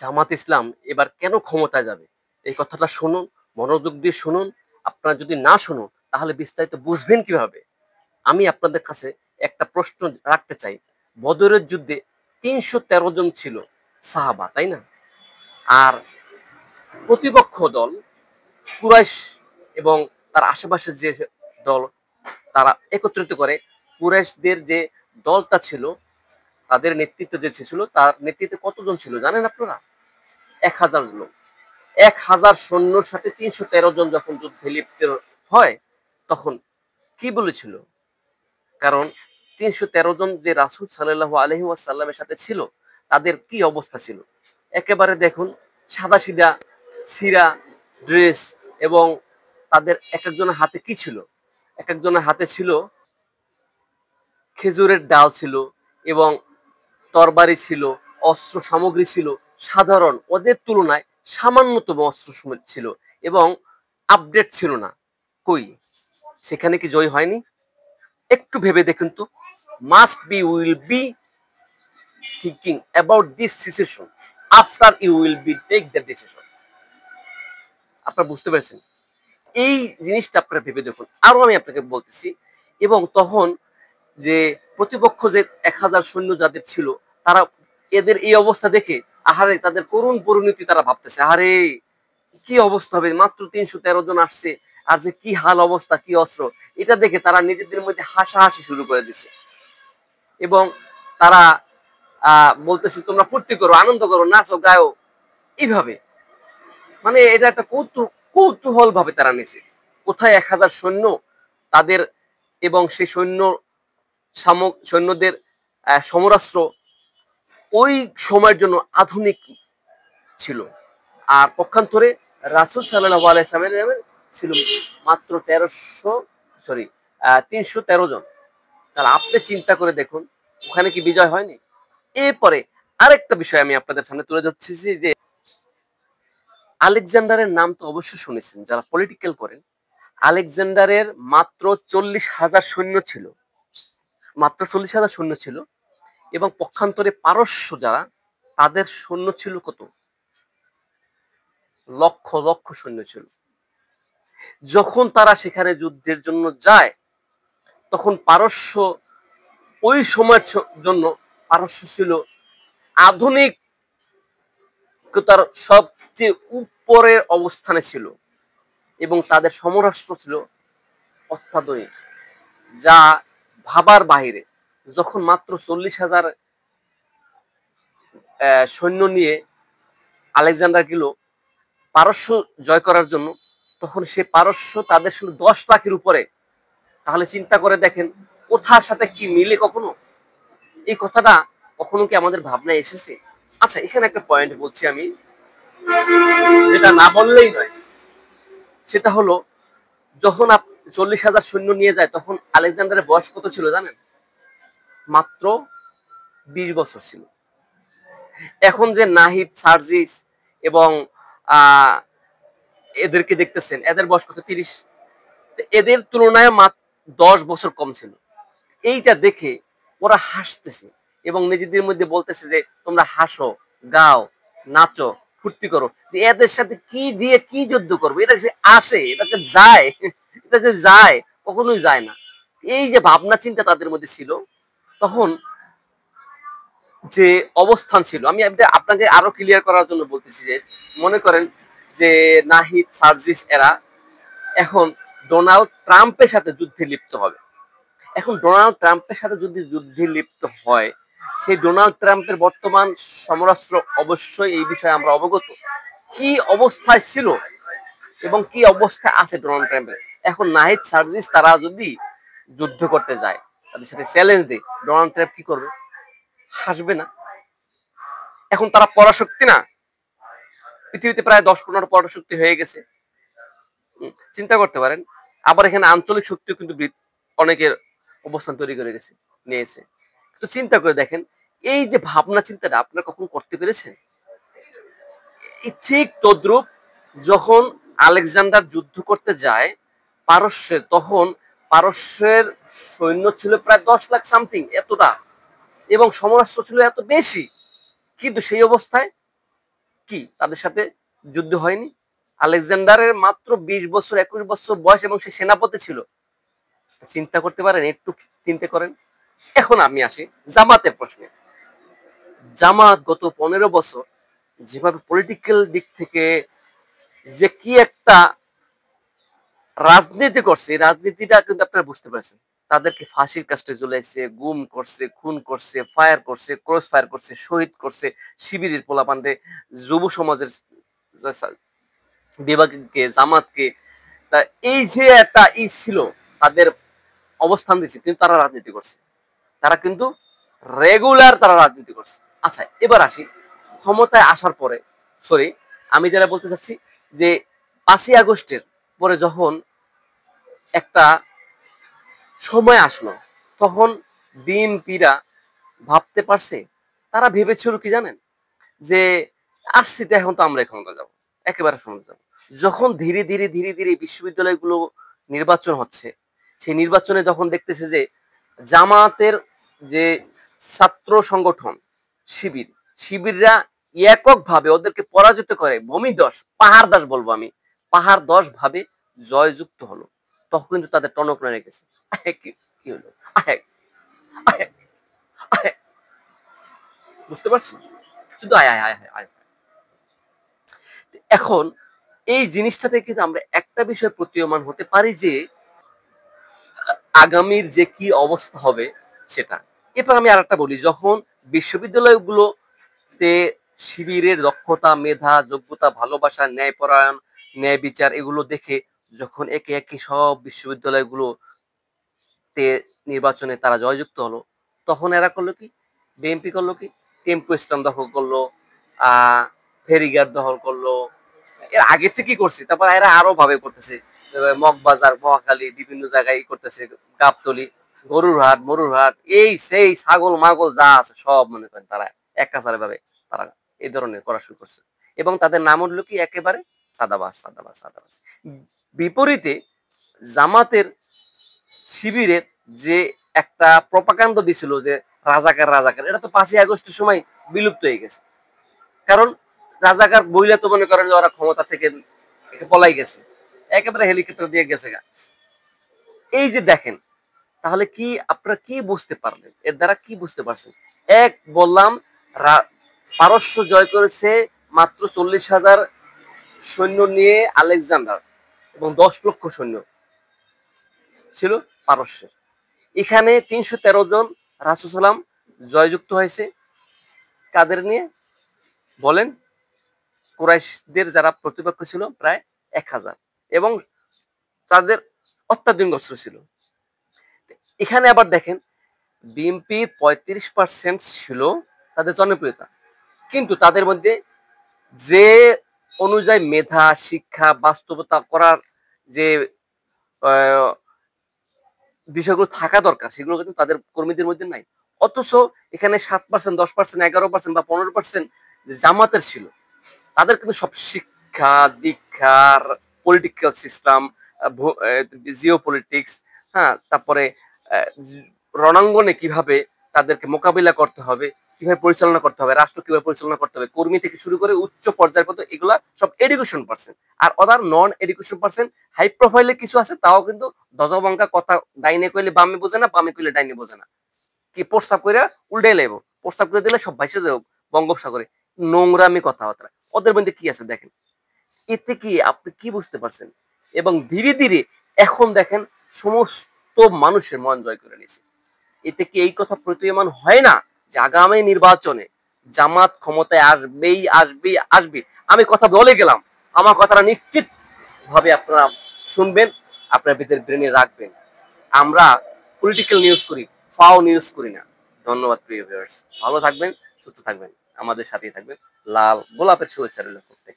জামাত ইসলাম এবার কেন ক্ষমতায় যাবে? এই কথাটা শুনুন, মনোযোগ দিয়ে শুনুন। আপনারা যদি না শুনুন তাহলে বিস্তারিত বুঝবেন কিভাবে? আমি আপনাদের কাছে একটা প্রশ্ন রাখতে চাই। বদরের যুদ্ধে ৩১৩ জন ছিল সাহাবা, তাই না? আর প্রতিপক্ষ দল কুরাইশ এবং তার আশেপাশের যে দল, তারা একত্রিত করে কুরাইশদের যে দলটা ছিল, তাদের নেতৃত্ব যে ছিল, তার নেতৃত্বে কতজন ছিল জানেন আপনারা? ১,০০০ লোক। ১,০০০ সৈন্যর সাথে ৩১৩ জন যখন যুদ্ধে লিপ্ত হয়, তখন কি বলেছিল? কারণ ৩১৩ জন যে রাসূল সাল্লাল্লাহু আলাইহি ওয়াসাল্লামের সাথে ছিল, তাদের কি অবস্থা ছিল? একেবারে দেখুন, সাদাসিধা ছিঁড়া ড্রেস, এবং তাদের একেকজনের হাতে কি ছিল? একেকজনের হাতে ছিল খেজুরের ডাল ছিল, এবং তরবারি ছিল, অস্ত্র সামগ্রী ছিল সাধারণ, ওদের তুলনায় সামান্যতম অস্ত্র ছিল, এবং আপডেট ছিল না। কই? সেখানে কি জয় হয়নি? একটু ভেবে দেখুন তো। Must be will be thinking about this situation after you will be take the decision. আপনারা বুঝতে পেরেছেন? এই জিনিসটা আপনারা ভেবে দেখুন। আরো আমি আপনাকে বলতেছি। এবং তখন যে প্রতিপক্ষ যে ১,০০০ সৈন্য যাদের ছিল, তারা এদের এই অবস্থা দেখে, আহারে তাদের করুণ পরিণতি তারা ভাবতেছে, আহারে কি অবস্থা হবে, মাত্র ৩১৩ জন আসছে, আর যে কি হাল অবস্থা, কি অস্ত্র। এটা দেখে তারা নিজেদের মধ্যে হাসাহাসি শুরু করে দিছে, এবং তারা বলতেছে তোমরা ফুর্তি করো, আনন্দ করো, নাচো, গায়ো, এইভাবে। মানে এটা একটা কৌতূহল ভাবে তারা নিছে। কোথায় ১,০০০ সৈন্য তাদের, এবং সেই সৈন্যদের সমরাস্ত্র ওই সময়ের জন্য আধুনিক ছিল। আর পক্ষান্তরে রাসূল সাল্লাল্লাহু আলাইহি ওয়াসাল্লামের ছিল মাত্র ৩১৩ জন। তাহলে আপনি চিন্তা করে দেখুন, ওখানে কি বিজয় হয়নি? এরপরে আরেকটা বিষয় আমি আপনাদের সামনে তুলে ধরছি, যে আলেকজান্ডারের নাম তো অবশ্যই শুনেছেন যারা পলিটিক্যাল করেন। আলেকজান্ডারের মাত্র ৪০,০০০ সৈন্য ছিল, মাত্র ৪০,০০০ সৈন্য ছিল, এবং পক্ষান্তরে পারস্য যারা, তাদের সৈন্য ছিল কত? লক্ষ লক্ষ সৈন্য ছিল। যখন তারা সেখানে যুদ্ধের জন্য যায়, তখন পারস্য ওই সময়ের জন্য, পারস্য ছিল আধুনিকতার সবচেয়ে উপরের অবস্থানে ছিল, এবং তাদের সমরাস্ত্র ছিল অত্যাধুনিক, যা ভাবার বাহিরে। যখন মাত্র ৪০,০০০ সৈন্য নিয়ে আলেকজান্ডার গেল পারস্য জয় করার জন্য, তখন সে পারস্য তাদের ছিল ১০ লাখের উপরে। তাহলে চিন্তা করে দেখেন, কোথার সাথে কি মিলে কখনো? এই কথাটা কখনো কি আমাদের ভাবনায় এসেছে? আচ্ছা, এখানে একটা পয়েন্ট বলছি আমি, যেটা না বললেই নয়। সেটা হলো, যখন ৪০,০০০ সৈন্য নিয়ে যায়, তখন আলেকজান্ডারের বয়স কত ছিল জানেন? মাত্র ২০ বছর ছিল। এখন যে নাহিদ, সার্জিস এবং আহ এদেরকে দেখতেছেন, এদের বয়স কত? ৩০। এদের তুলনায় মাত্র ১০ বছর কম ছিল। এইটা দেখে ওরা হাসতেছে, এবং নিজেদের মধ্যে বলতেছে যে তোমরা হাসো, গাও, নাচো, ফুর্তি করো, যে এদের সাথে কি দিয়ে কি যুদ্ধ করবো, এটা সে আসে, এটাকে যায়, এটা যে যায়, কখনোই যায় না। এই যে ভাবনা চিন্তা তাদের মধ্যে ছিল, তখন যে অবস্থান ছিল, আমি আপনাকে আরো ক্লিয়ার করার জন্য বলতেছি, যে মনে করেন যে নাহিদ, সার্জিস এরা এখন ডোনাল্ড ট্রাম্পের সাথে যুদ্ধে লিপ্ত হবে। এখন ডোনাল্ড ট্রাম্পের সাথে যদি যুদ্ধে লিপ্ত হয়, সেই ডোনাল্ড ট্রাম্পের বর্তমান সমরাস্ত্র অবশ্যই এই বিষয়ে আমরা অবগত, কি অবস্থায় ছিল এবং কি অবস্থায় আছে ডোনাল্ড ট্রাম্পের। এখন নাহিদ, সার্জিস তারা যদি যুদ্ধ করতে যায়, তাদের সাথে চ্যালেঞ্জ দেয়, ডোনাল্ড ট্রাম্প কি করবে? হাসবে না? এখন তারা পরাশক্তি না? পৃথিবীতে প্রায় ১০-১৫ পরাশক্তি হয়ে গেছে। চিন্তা করতে পারেন। আবার এখানে আঞ্চলিক শক্তিও কিন্তু অনেকের অবস্থান তৈরি করে গেছে, নিয়েছে। তো চিন্তা করে দেখেন, এই যে ভাবনা চিন্তাটা আপনারা কখন করতে পেরেছেন? ঠিক তদ্রুপ, যখন আলেকজান্ডার যুদ্ধ করতে যায় পারস্যে, তখন পারস্যের সৈন্য ছিল প্রায় ১০ লাখ সামথিং, এতটা, এবং সমরাস্ত্র ছিল এত বেশি। কিন্তু সেই অবস্থায় কি তাদের সাথে যুদ্ধ হয়নি? আলেকজান্ডারের মাত্র 20 বছর 21 বছর বয়স এবং সে সেনাপতি ছিল। চিন্তা করতে পারেন, একটু চিন্তা করেন। এখন আমি আসি জামাতের প্রশ্নে। জামাত গত 15 বছর যেভাবে পলিটিক্যাল দিক থেকে যে কি একটা রাজনীতি করছে, এই রাজনীতিটা কিন্তু আপনারা বুঝতে পারছেন। তাদেরকে ফাঁসির কাস্টে ঝুলাইছে, গুম করছে, খুন করছে, ফায়ার করছে, ক্রস ফায়ার করছে, শহীদ করছে, শিবিরের পোলাপানরে, যুব সমাজের বিভাগকে, জামাতকে। তা এই যে একটা ছিল, তাদের অবস্থান দিচ্ছে, কিন্তু তারা রাজনীতি করছে। তারা কিন্তু রেগুলার তারা রাজনীতি করছে। আচ্ছা, এবার আসি ক্ষমতায় আসার পরে, সরি, আমি যারা বলতে চাচ্ছি যে 5ই আগস্টের পরে যখন একটা সময় আসলো, তখন বিএনপিরা ভাবতে পারছে, তারা ভেবেছিল কি জানেন, যে আসছি তো, এখন তো আমরা ক্ষমতা যাবো, একেবারে ক্ষমতা যাবো। যখন ধীরে ধীরে ধীরে ধীরে বিশ্ববিদ্যালয়গুলো নির্বাচন হচ্ছে, সেই নির্বাচনে যখন দেখতেছে যে জামাতের যে ছাত্র সংগঠন শিবির, শিবিররা এককভাবে ওদেরকে পরাজিত করে ভূমিদশ পাহাড় দাস বলবো আমি, পাহাড় 10 ভাবে জয়যুক্ত হলো, তখন কিন্তু তাদের টনক নড়ে গেছে। কি হলো, আহে, আহে, বুঝতে পারছি, শুধু আয় আয় আয় আয় আয়। এখন এই জিনিসটা থেকে কিন্তু আমরা একটা বিষয় প্রতীয়মান হতে পারি যে আগামীর যে কি অবস্থা হবে সেটা। এরপর আমি আরেকটা বলি, যখন বিশ্ববিদ্যালয়গুলোতে শিবিরের দক্ষতা, মেধা, যোগ্যতা, ভালোবাসা, ন্যায়পরায়ণ, ন্যায় বিচার এগুলো দেখে যখন একে একে সব বিশ্ববিদ্যালয়গুলোতে নির্বাচনে তারা জয়যুক্ত হলো, তখন এরা করলো কি, বিএনপি করলো কি, টেম্পো স্ট্যান্ড দখল করলো, ফেরিঘাট দখল করলো। এর আগে থেকেই করছে, তারপর এরা আরো ভাবে করতেছে, মগবাজার, মহাখালী, বিভিন্ন জায়গায় করতেছে, গাবতলি, গরুর হাট, মরুর হাট, এই সেই ছাগল মাগল যা আছে সব মনে করেন তারা এক কাছারে ভাবে তারা এই ধরনের করা শুরু করছে। এবং তাদের নাম হলো কি, একেবারে সাদাবাস সাদাবাস সাদাবাস। বিপরীতে জামাতের, শিবিরের যে একটা প্রপাকাণ্ড দিছিল যে রাজাকার রাজাকার, এটা তো 5ই আগস্টের সময় বিলুপ্ত হয়ে গেছে। কারণ রাজাকার বইলে তো মনে করেন যে ওরা ক্ষমতা থেকে পলাই গেছে, একেবারে হেলিকপ্টার দিয়ে গেছে গা। এই যে দেখেন, তাহলে কি আপনারা কি বুঝতে পারলেন, এর দ্বারা কি বুঝতে পারছেন? এক বললাম, পারস্য জয় করেছে মাত্র 40,000 সৈন্য নিয়ে আলেকজান্ডার, এবং 10 লক্ষ সৈন্য ছিল পারস্যের। এখানে 313 জন রাসূলুল্লাহ জয়যুক্ত হয়েছে, কাদের নিয়ে বলেন? কুরাইশদের যারা প্রতিপক্ষ ছিল প্রায় 1000, এবং তাদের অত্যাধুনিক অস্ত্র ছিল। এখানে আবার দেখেন, বিএনপির 35% ছিল তাদের জনপ্রিয়তা, কিন্তু তাদের মধ্যে যে অনুযায়ী মেধা, শিক্ষা, বাস্তবতা করার যে বিষয়গুলো থাকা দরকার, সেগুলো কিন্তু তাদের কর্মীদের মধ্যে নাই। অথচ এখানে 7%, 10%, 11% বা 15% জামাতের ছিল। তাদের কিন্তু সব শিক্ষা দীক্ষার, পলিটিক্যাল সিস্টেম, জিও পলিটিক্স, হ্যাঁ, তারপরে রণাঙ্গনে কিভাবে তাদেরকে মোকাবিলা করতে হবে, কিভাবে পরিচালনা করতে হবে, রাষ্ট্র কিভাবে পরিচালনা করতে হবে, কর্মী থেকে শুরু করে উচ্চ পর্যায়ের পর্যন্ত, এগুলা সব এডুকেশন পার্সেন্ট। আর অদার নন এডুকেশন পার্সেন্ট হাই প্রোফাইলে কিছু আছে, তাও কিন্তু দজবাঙ্কা কথা, ডাইনে কইলে বামে বোঝে না, বামে কইলে ডাইনে বোঝে না, কি প্রস্তাব করে উল্টাই লাইব, প্রস্তাব করে দিলে সব ভাইসে যাও বঙ্গোপসাগরে, নোংরামি কথাবার্তা। ওদের মধ্যে কি আছে দেখেন, এতে কি আপনি কি বুঝতে পারছেন? এবং ধীরে ধীরে এখন দেখেন সমস্ত মানুষের মন জয় করে নিয়েছে। এতে কি এই কথা প্রতীয়মান হয় না যে আগামী নির্বাচনে জামাত ক্ষমতায় আসবেই আসবেই আসবে? আমি কথা বলে গেলাম, আমার কথাটা নিশ্চিত ভাবে আপনারা শুনবেন, আপনার ভিতরে ব্রেনে রাখবেন। আমরা পলিটিক্যাল নিউজ করি, ফাও নিউজ করি না। ধন্যবাদ প্রিয় ভিউয়ার্স, ভালো থাকবেন, সুস্থ থাকবেন, আমাদের সাথেই থাকবেন। লাল গোলাপের শুভেচ্ছা রইল প্রত্যেক।